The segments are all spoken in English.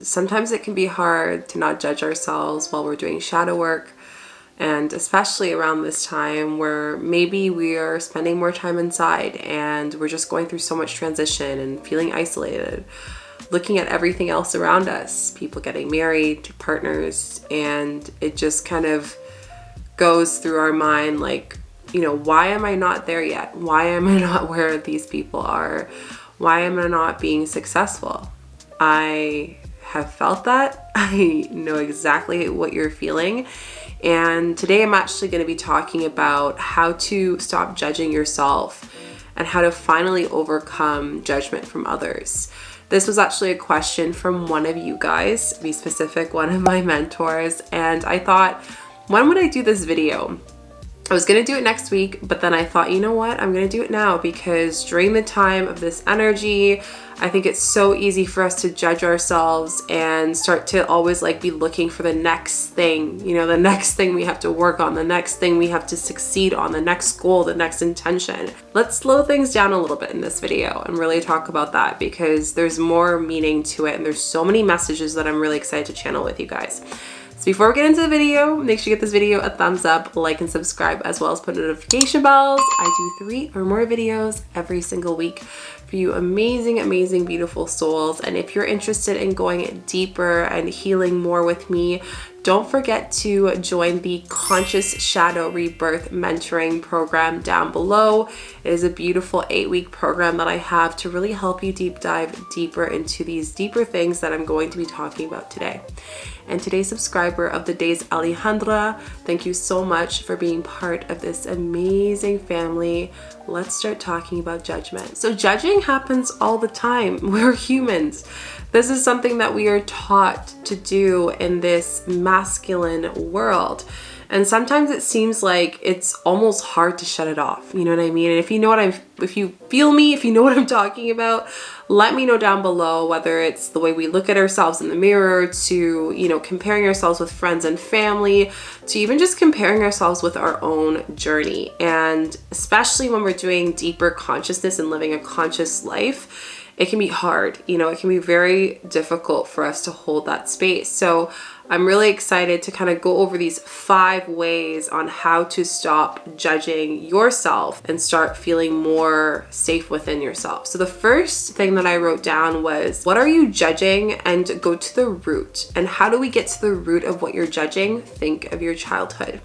Sometimes it can be hard to not judge ourselves while we're doing shadow work, and especially around this time where maybe we are spending more time inside and we're just going through so much transition and feeling isolated, looking at everything else around us, people getting married, partners, and it just kind of goes through our mind like, why am I not there yet? Why am I not where these people are? Why am I not being successful? I have felt that. I know exactly what you're feeling. And today I'm actually going to be talking about how to stop judging yourself and how to finally overcome judgment from others. This was actually a question from one of you guys, to be specific, one of my mentors. And I thought, when would I do this video? I was going to do it next week, but then I thought, you know what? I'm going to do it now because during the time of this energy, I think it's so easy for us to judge ourselves and start to always be looking for the next thing, the next thing we have to work on, the next thing we have to succeed on, the next goal, the next intention. Let's slow things down a little bit in this video and really talk about that because there's more meaning to it and there's so many messages that I'm really excited to channel with you guys. So before we get into the video, make sure you get this video a thumbs up, like, and subscribe, as well as put notification bells. I do 3 or more videos every single week for you amazing, amazing, beautiful souls. And if you're interested in going deeper and healing more with me, don't forget to join the Conscious Shadow Rebirth Mentoring Program down below. It is a beautiful 8-week program that I have to really help you deep dive deeper into these deeper things that I'm going to be talking about today. And today's subscriber of the day is Alejandra. Thank you so much for being part of this amazing family. Let's start talking about judgment. So judging happens all the time. We're humans. This is something that we are taught to do in this masculine world. And sometimes it seems like it's almost hard to shut it off. You know what I mean? And if you know if you feel me, if you know what I'm talking about, let me know down below, whether it's the way we look at ourselves in the mirror, to, comparing ourselves with friends and family, to even just comparing ourselves with our own journey. And especially when we're doing deeper consciousness and living a conscious life, it can be hard. It can be very difficult for us to hold that space. So I'm really excited to kind of go over these 5 ways on how to stop judging yourself and start feeling more safe within yourself. So the first thing that I wrote down was, what are you judging? And go to the root. And how do we get to the root of what you're judging? Think of your childhood.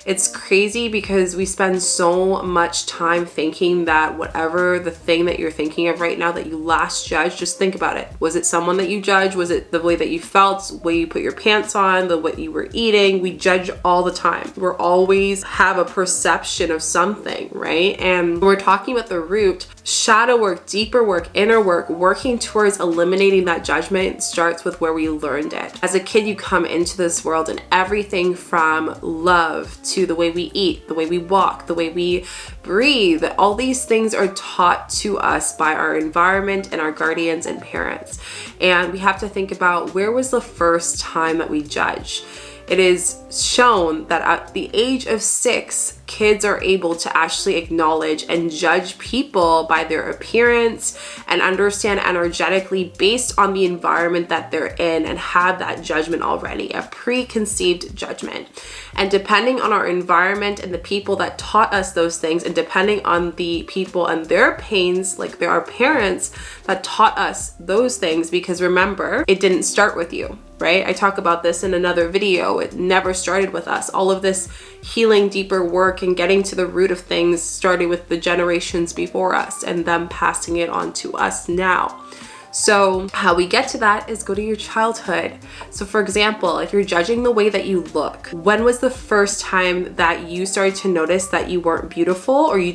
It's crazy because we spend so much time thinking that whatever the thing that you're thinking of right now that you last judged, just think about it. Was it someone that you judged? Was it the way that you felt, the way you put your pants on, the way you were eating? We judge all the time. We're always have a perception of something, right? And when we're talking about the root, shadow work, deeper work, inner work, working towards eliminating that judgment starts with where we learned it. As a kid, you come into this world and everything from love to the way we eat, the way we walk, the way we breathe, all these things are taught to us by our environment and our guardians and parents. And we have to think about, where was the first time that we judge? It is shown that at the age of 6, kids are able to actually acknowledge and judge people by their appearance and understand energetically based on the environment that they're in and have that judgment already, a preconceived judgment. And depending on our environment and the people that taught us those things, and depending on the people and their pains, like there are parents that taught us those things, because remember, it didn't start with you, right? I talk about this in another video. It never started with us. All of this healing, deeper work and getting to the root of things started with the generations before us and them passing it on to us now. So how we get to that is go to your childhood. So for example, if you're judging the way that you look, when was the first time that you started to notice that you weren't beautiful, or you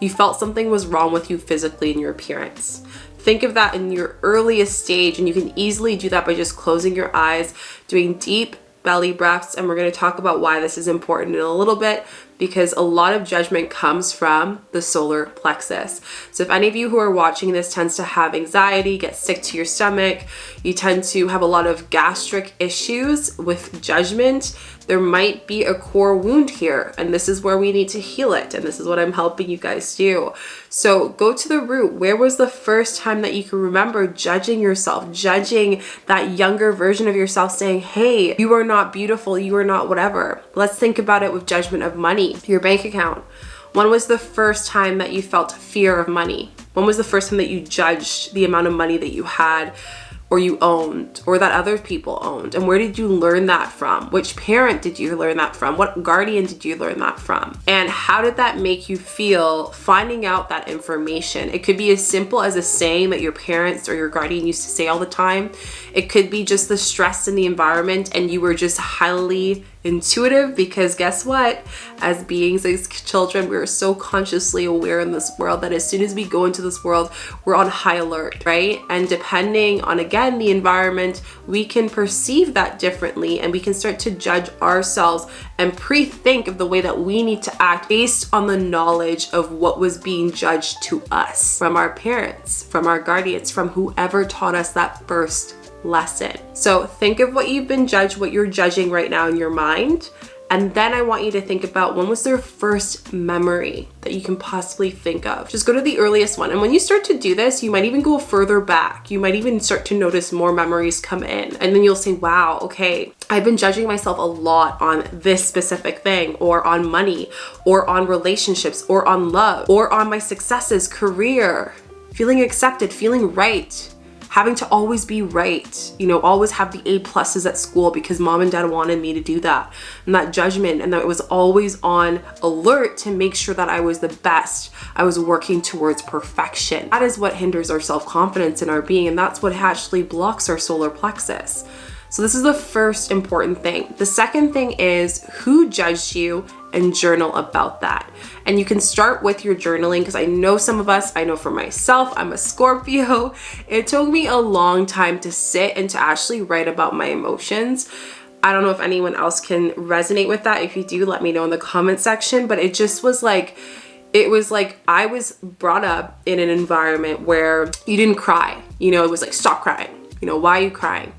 felt something was wrong with you physically in your appearance? Think of that in your earliest stage, and you can easily do that by just closing your eyes, doing deep belly breaths, and we're going to talk about why this is important in a little bit. because a lot of judgment comes from the solar plexus. So if any of you who are watching this tends to have anxiety, get sick to your stomach, you tend to have a lot of gastric issues with judgment, there might be a core wound here, and this is where we need to heal it, and this is what I'm helping you guys do. So go to the root. Where was the first time that you can remember judging yourself, judging that younger version of yourself, saying, hey, you are not beautiful, you are not whatever. Let's think about it with judgment of money, your bank account. When was the first time that you felt fear of money? When was the first time that you judged the amount of money that you had, or you owned, or that other people owned? And where did you learn that from? Which parent did you learn that from? What guardian did you learn that from? And how did that make you feel finding out that information? It could be as simple as a saying that your parents or your guardian used to say all the time. It could be just the stress in the environment and you were just highly intuitive, because guess what? As beings, as children, we are so consciously aware in this world that as soon as we go into this world, we're on high alert, right? And depending on, again, the environment, we can perceive that differently, and we can start to judge ourselves and pre-think of the way that we need to act based on the knowledge of what was being judged to us from our parents, from our guardians, from whoever taught us that first lesson. So think of what you've been judged, what you're judging right now in your mind. And then I want you to think about, when was their first memory that you can possibly think of? Just go to the earliest one. And when you start to do this, you might even go further back. You might even start to notice more memories come in. And then you'll say, wow, okay, I've been judging myself a lot on this specific thing, or on money, or on relationships, or on love, or on my successes, career, feeling accepted, feeling right, having to always be right, always have the A+ at school because mom and dad wanted me to do that. And that judgment, and that it was always on alert to make sure that I was the best. I was working towards perfection. That is what hinders our self-confidence in our being, and that's what actually blocks our solar plexus. So this is the first important thing. The second thing is who judged you, and journal about that. And you can start with your journaling, because I know some of us, I know for myself, I'm a Scorpio. It took me a long time to sit and to actually write about my emotions. I don't know if anyone else can resonate with that. If you do, let me know in the comment section. But it just was like, I was brought up in an environment where you didn't cry. It was like, stop crying. Why are you crying?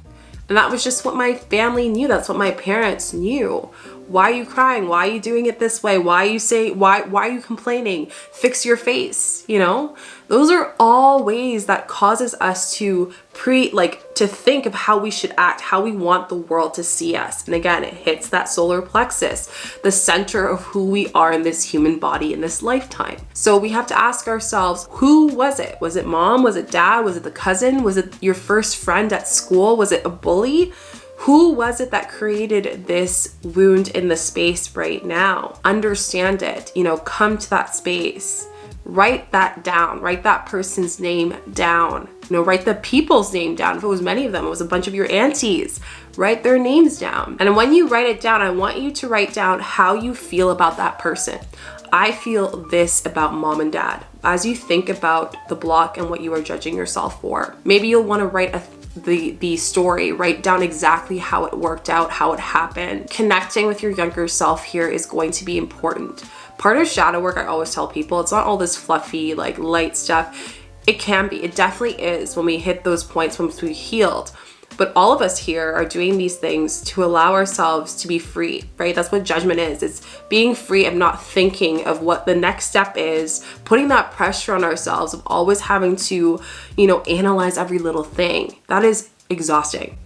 And that was just what my family knew. That's what my parents knew. Why are you crying? Why are you doing it this way? Why are you complaining? Fix your face, Those are all ways that causes us to think of how we should act, how we want the world to see us. And again, it hits that solar plexus, the center of who we are in this human body in this lifetime. So we have to ask ourselves, who was it? Was it mom? Was it dad? Was it the cousin? Was it your first friend at school? Was it a bully? Who was it that created this wound in the space right now? Understand it, come to that space. Write that down, write that person's name down. Write the people's name down. If it was many of them, it was a bunch of your aunties, write their names down. And when you write it down, I want you to write down how you feel about that person. I feel this about mom and dad. As you think about the block and what you are judging yourself for, maybe you'll want to write the story, write down exactly how it worked out, how it happened. Connecting with your younger self here is going to be important. Part of shadow work, I always tell people, it's not all this fluffy, light stuff. It can be, it definitely is when we hit those points once we've healed. But all of us here are doing these things to allow ourselves to be free, right? That's what judgment is. It's being free of not thinking of what the next step is, putting that pressure on ourselves of always having to, analyze every little thing. That is exhausting.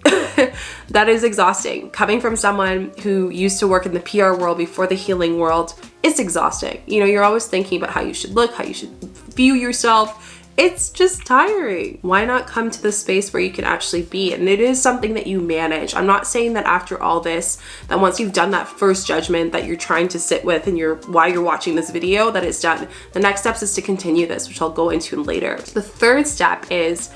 That is exhausting. Coming from someone who used to work in the PR world before the healing world, it's exhausting. You're always thinking about how you should look, how you should view yourself. It's just tiring. Why not come to the space where you can actually be? And it is something that you manage. I'm not saying that after all this, that once you've done that first judgment that you're trying to sit with and while you're watching this video, that it's done. The next steps is to continue this, which I'll go into later. The third step is,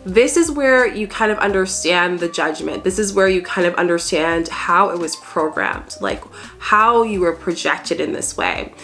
this is where you kind of understand the judgment. This is where you kind of understand how it was programmed, how you were projected in this way.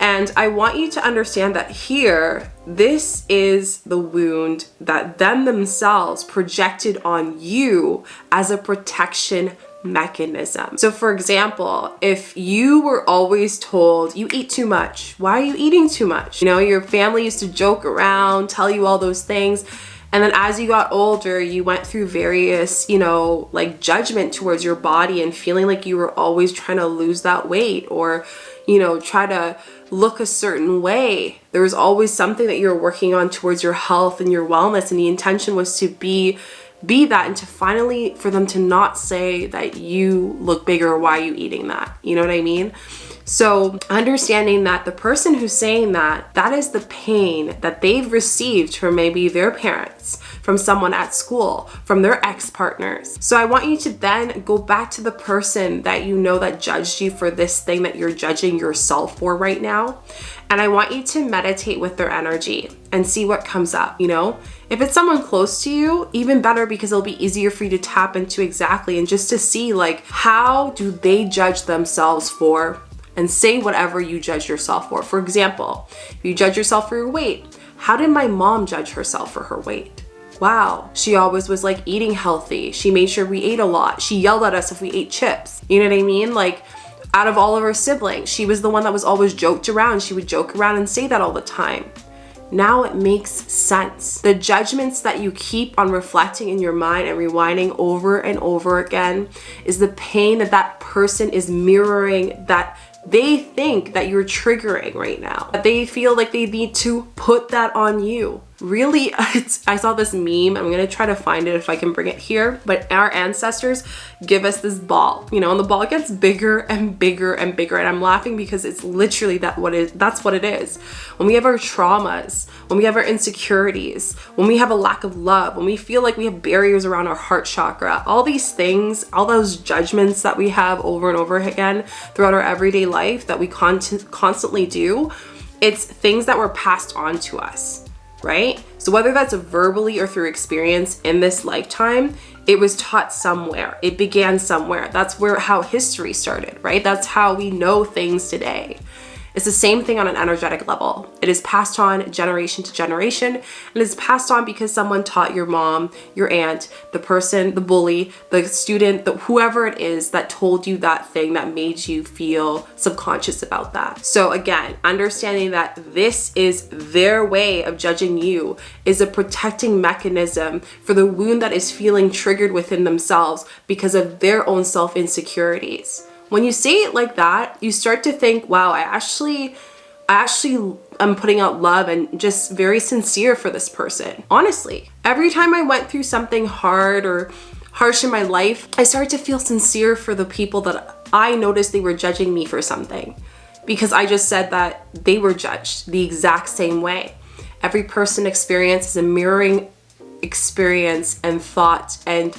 And I want you to understand that here, this is the wound that them themselves projected on you as a protection mechanism. So for example, if you were always told you eat too much, why are you eating too much? You know, your family used to joke around, tell you all those things. And then as you got older, you went through various, you know, like judgment towards your body and feeling like you were always trying to lose that weight or, you know, try to look a certain way. There was always something that you were working on towards your health and your wellness. And the intention was to be that, and to finally for them to not say that you look bigger or why are you eating that. You know what I mean? So understanding that the person who's saying that is the pain that they've received from maybe their parents, from someone at school, from their ex-partners. So I want you to then go back to the person that you know that judged you for this thing that you're judging yourself for right now. And I want you to meditate with their energy and see what comes up, you know? If it's someone close to you, even better, because it'll be easier for you to tap into exactly and just to see like, how do they judge themselves for, and say whatever you judge yourself for. For example, if you judge yourself for your weight, how did my mom judge herself for her weight? Wow, she always was like eating healthy. She made sure we ate a lot. She yelled at us if we ate chips. You know what I mean? Like, out of all of her siblings, she was the one that was always joked around. She would joke around and say that all the time. Now it makes sense. The judgments that you keep on reflecting in your mind and rewinding over and over again is the pain that that person is mirroring, that they think that you're triggering right now. That they feel like they need to put that on you. Really, I saw this meme. I'm gonna try to find it if I can bring it here. But our ancestors give us this ball, you know, and the ball gets bigger and bigger and bigger. And I'm laughing because it's literally that's what it is. When we have our traumas, when we have our insecurities, when we have a lack of love, when we feel like we have barriers around our heart chakra, all these things, all those judgments that we have over and over again throughout our everyday life that we constantly do, it's things that were passed on to us. Right? So whether that's verbally or through experience in this lifetime, it was taught somewhere. It began somewhere. That's how history started, right? That's how we know things today. It's the same thing on an energetic level. It is passed on generation to generation, and it's passed on because someone taught your mom, your aunt, the person, the bully, the student, whoever it is that told you that thing that made you feel subconscious about that. So again, understanding that this is their way of judging you is a protecting mechanism for the wound that is feeling triggered within themselves because of their own self-insecurities. When you say it like that, you start to think, wow, I actually am putting out love and just very sincere for this person. Honestly, every time I went through something hard or harsh in my life, I started to feel sincere for the people that I noticed they were judging me for something, because I just said that they were judged the exact same way. Every person experience is a mirroring experience and thought and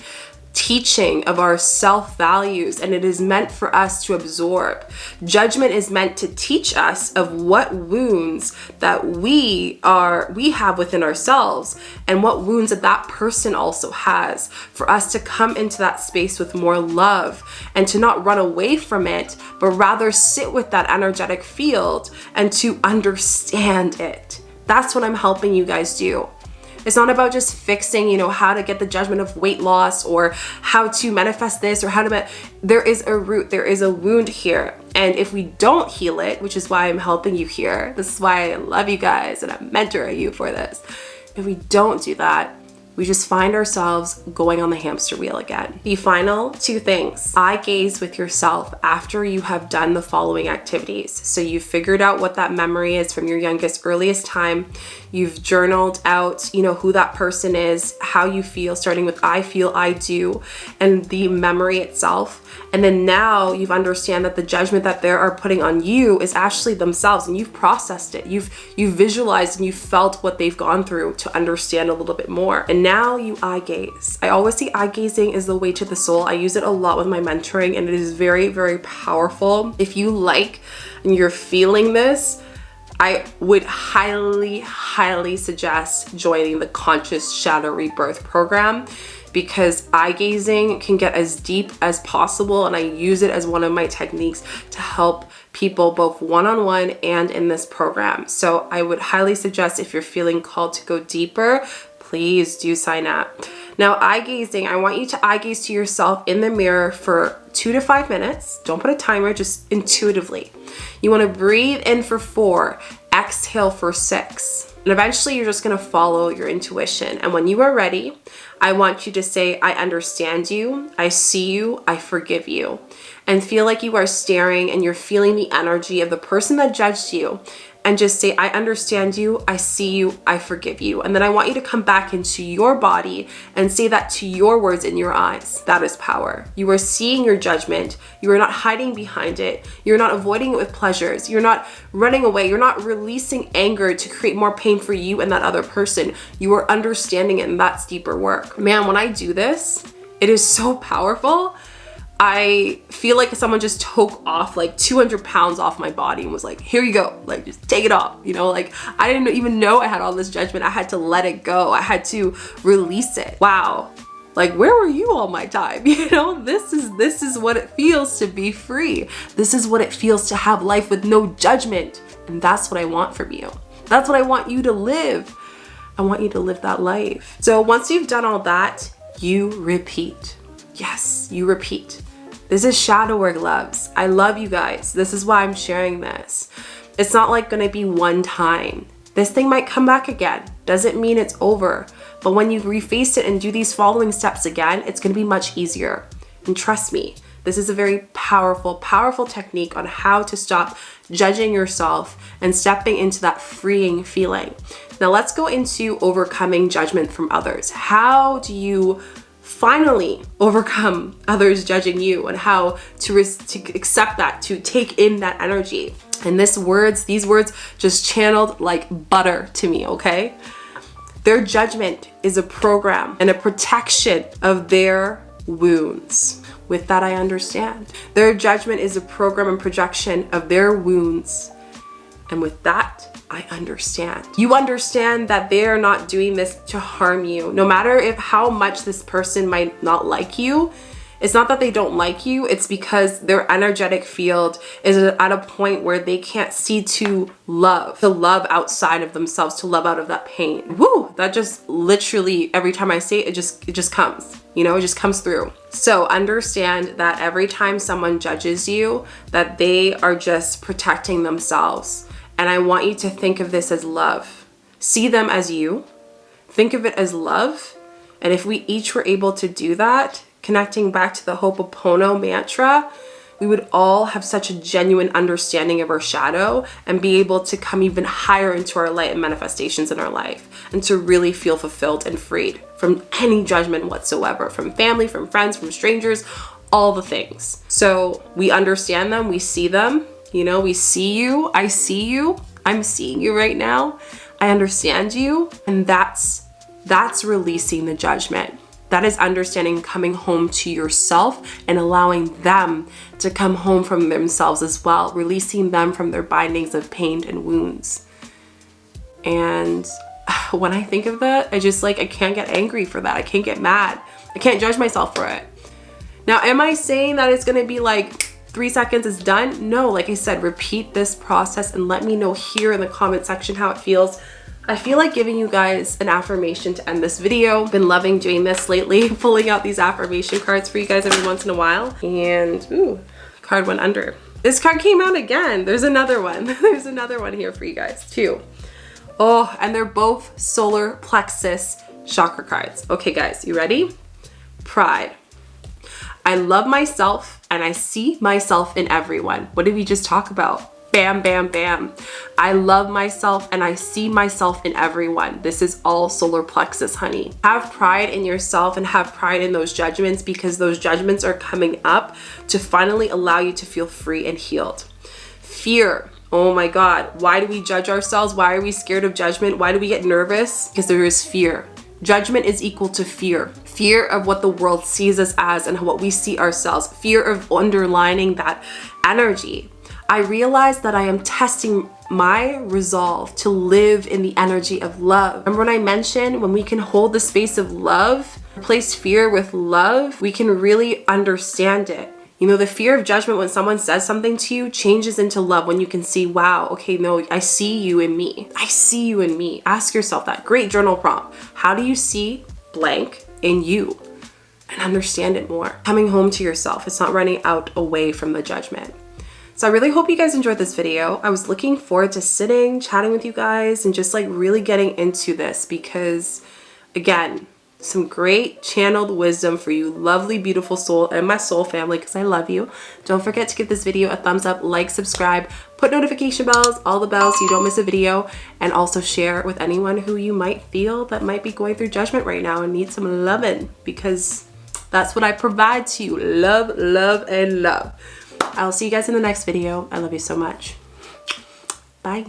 teaching of our self-values, and it is meant for us to absorb. Judgment is meant to teach us of what wounds that we have within ourselves, and what wounds that person also has, for us to come into that space with more love and to not run away from it, but rather sit with that energetic field and to understand it. That's what I'm helping you guys do. It's not about just fixing, you know, how to get the judgment of weight loss or how to manifest this or how to, there is a root, there is a wound here. And if we don't heal it, which is why I'm helping you here, this is why I love you guys and I'm mentoring you for this. If we don't do that, we just find ourselves going on the hamster wheel again. The final two things: eye gaze with yourself after you have done the following activities. So you've figured out what that memory is from your earliest time. You've journaled out, you know, who that person is, how you feel, starting with I feel, I do, and the memory itself. And then now you've understand that the judgment that they are putting on you is actually themselves, and you've processed it. You've visualized and you've felt what they've gone through to understand a little bit more. And now you eye gaze. I always say eye gazing is the way to the soul. I use it a lot with my mentoring, and it is very, very powerful. If you like and you're feeling this, I would highly, highly suggest joining the Conscious Shadow Rebirth program, because eye gazing can get as deep as possible, and I use it as one of my techniques to help people both one-on-one and in this program. So I would highly suggest, if you're feeling called to go deeper, please do sign up. Now, eye gazing, I want you to eye gaze to yourself in the mirror for 2 to 5 minutes. Don't put a timer, just intuitively. You want to breathe in for 4, exhale for 6. And eventually you're just going to follow your intuition. And when you are ready, I want you to say, I understand you, I see you, I forgive you. And feel like you are staring and you're feeling the energy of the person that judged you. And just say, I understand you, I see you, I forgive you. And then I want you to come back into your body and say that to your words in your eyes. That is power. You are seeing your judgment. You are not hiding behind it. You're not avoiding it with pleasures. You're not running away. You're not releasing anger to create more pain for you and that other person. You are understanding it, and that's deeper work. Man, when I do this, it is so powerful. I feel like someone just took off like 200 pounds off my body and was like, here you go, like just take it off. You know, like I didn't even know I had all this judgment. I had to let it go. I had to release it. Wow. Like, where were you all my time? You know, this is what it feels to be free. This is what it feels to have life with no judgment. And that's what I want from you. That's what I want you to live. I want you to live that life. So once you've done all that, you repeat. Yes, you repeat. This is shadow work, loves. I love you guys. This is why I'm sharing this. It's not like gonna be one time. This thing might come back again. Doesn't mean it's over. But when you reface it and do these following steps again, it's gonna be much easier. And trust me, this is a very powerful, powerful technique on how to stop judging yourself and stepping into that freeing feeling. Now let's go into overcoming judgment from others. How do you finally overcome others judging you, and how to accept that, to take in that energy? And these words just channeled like butter to me, okay? Their judgment is a program and a protection of their wounds. With that, I understand. Their judgment is a program and projection of their wounds. And with that, I understand. You understand that they are not doing this to harm you. No matter how much this person might not like you, it's not that they don't like you, it's because their energetic field is at a point where they can't see to love outside of themselves, to love out of that pain. Woo! That just literally, every time I say it, it just comes. You know, it just comes through. So understand that every time someone judges you, that they are just protecting themselves. And I want you to think of this as love. See them as you. Think of it as love. And if we each were able to do that, connecting back to the Ho'oponopono mantra, we would all have such a genuine understanding of our shadow and be able to come even higher into our light and manifestations in our life, and to really feel fulfilled and freed from any judgment whatsoever, from family, from friends, from strangers, all the things. So we understand them, we see them. You know, we see you, I see you, I'm seeing you right now, I understand you, and that's releasing the judgment. That is understanding, coming home to yourself and allowing them to come home from themselves as well, releasing them from their bindings of pain and wounds. And when I think of that, I can't get angry for that. I can't get mad. I can't judge myself for it. Now, am I saying that it's gonna be like 3 seconds is done? No, like I said, repeat this process and let me know here in the comment section how it feels. I feel like giving you guys an affirmation to end this video. Been loving doing this lately, pulling out these affirmation cards for you guys every once in a while. And ooh, card went under. This card came out again. There's another one. There's another one here for you guys too. Oh, and they're both solar plexus chakra cards. Okay guys, you ready? Pride. I love myself and I see myself in everyone. What did we just talk about? Bam, bam, bam. I love myself and I see myself in everyone. This is all solar plexus, honey. Have pride in yourself and have pride in those judgments, because those judgments are coming up to finally allow you to feel free and healed. Fear. Oh my God. Why do we judge ourselves? Why are we scared of judgment? Why do we get nervous? Because there is fear. Judgment is equal to fear. Fear of what the world sees us as and what we see ourselves. Fear of underlining that energy. I realize that I am testing my resolve to live in the energy of love. Remember when I mentioned when we can hold the space of love, replace fear with love, we can really understand it. You know, the fear of judgment when someone says something to you changes into love when you can see, wow, okay, no, I see you in me. I see you in me. Ask yourself that. Great journal prompt. How do you see blank in you? And understand it more. Coming home to yourself. It's not running out away from the judgment. So I really hope you guys enjoyed this video. I was looking forward to sitting, chatting with you guys, and just like really getting into this because, again, some great channeled wisdom for you lovely, beautiful soul and my soul family, because I love you. Don't forget to give this video a thumbs up, like, subscribe, put notification bells, all the bells so you don't miss a video, and also share it with anyone who you might feel that might be going through judgment right now and need some loving, because that's what I provide to you. Love, love, and love. I'll see you guys in the next video. I love you so much. Bye.